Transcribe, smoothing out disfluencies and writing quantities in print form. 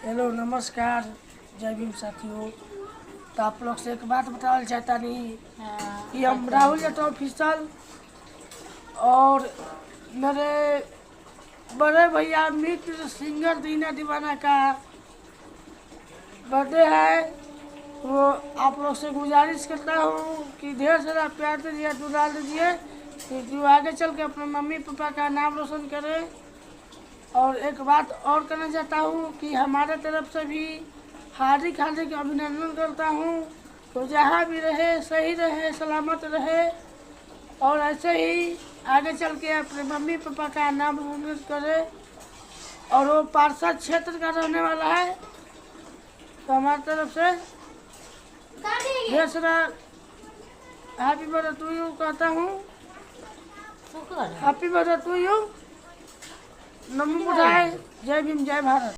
Hello नमस्कार, जय भीम साथियों। तो आप लोग से एक बात बताना चाहता नहीं कि हम राहुल यादव ऑफिसर और मेरे बड़े भैया मित्र सिंगर दीना दीवाना का बर्थडे है। वो आप लोग से गुजारिश करता हूँ कि ढेर सारा प्यार दीजिए, दुलार दीजिए कि जो आगे चल के अपने मम्मी पापा का नाम रोशन करे। और एक बात और कहना चाहता हूँ कि हमारे तरफ से भी हार्दिक हार्दिक अभिनंदन करता हूँ। तो जहाँ भी रहे सही रहे, सलामत रहे और ऐसे ही आगे चल के अपने मम्मी पापा का नाम रोशन करे। और वो पार्षद क्षेत्र का रहने वाला है, तो हमारी तरफ से ढेर सारा हैप्पी बर्थडे टू यू कहता हूँ। Happy birthday to you. नमो बुद्धाय। जय भीम, जय भारत।